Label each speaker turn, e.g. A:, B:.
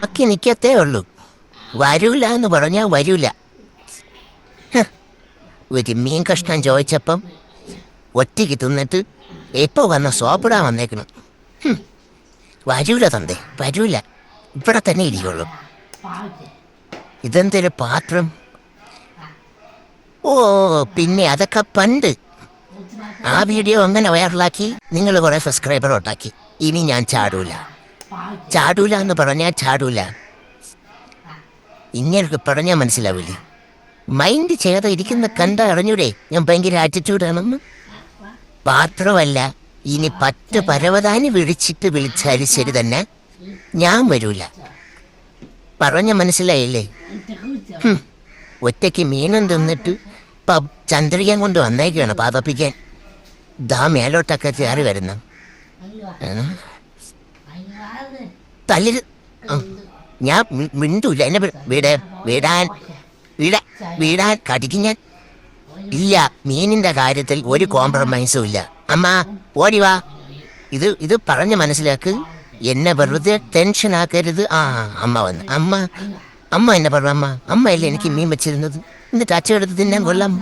A: ബാക്കി നിൽക്കത്തേ ഉള്ളൂ. വരൂല എന്ന് പറഞ്ഞാൽ വരൂല. ഒരു മീൻ കഷ്ണം ചോദിച്ചപ്പം ഒറ്റയ്ക്ക് തിന്നിട്ട് എപ്പോൾ വന്ന സോപ്പിടാൻ വന്നേക്കണം. വരൂല തന്തേ, വരൂല. ഇവിടെ തന്നെ ഇരിക്കുള്ളൂ. ഇതെന്തൊരു പാത്രം? ഓ, പിന്നെ അതൊക്കെ പണ്ട്. ആ വീഡിയോ അങ്ങനെ വൈറലാക്കി നിങ്ങൾ കുറേ സബ്സ്ക്രൈബർ ഉണ്ടാക്കി. ഇനി ഞാൻ ചാടൂല. ചാടൂല എന്ന് പറഞ്ഞാൽ ചാടൂല. ഇങ്ങനെ പറഞ്ഞാൽ മനസ്സിലാവില്ലേ? മൈൻഡ് ചെയ്യാതെ ഇരിക്കുന്ന കണ്ട അറിഞ്ഞൂടെ ഞാൻ ഭയങ്കര ആറ്റിറ്റ്യൂഡാണെന്ന്. പാത്രമല്ല, ഇനി 10 പരവതാനി വിളിച്ചാലും ശരി തന്നെ ഞാൻ വരൂല. പറഞ്ഞ മനസ്സിലായില്ലേ? ഒറ്റയ്ക്ക് മീനും തിന്നിട്ട് ചന്ദ്രികൻ കൊണ്ട് വന്നേക്കാണ് പാതപ്പിക്കാൻ. ദാ മേലോട്ടൊക്കെ കയറി വരുന്നു. തല്ലിൽ ഞാൻ മിണ്ടൂല. എന്നെ വീടാൻ കടിക്കും ഞാൻ. ഇല്ല, മീനിന്റെ കാര്യത്തിൽ ഒരു കോംപ്രമൈസും ഇല്ല. അമ്മ ഓടിവാ. ഇത് പറഞ്ഞ് മനസ്സിലാക്ക്. എന്നെ വെറുതെ ടെൻഷൻ ആക്കരുത്. അമ്മ വന്ന്. അമ്മ എന്നെ പറഞ്ഞു. അമ്മയല്ലേ എനിക്ക് മീൻ വെച്ചിരുന്നത്. എന്നിട്ട് അച്ഛൻ എടുത്ത് തിന്നാൻ കൊള്ളാം.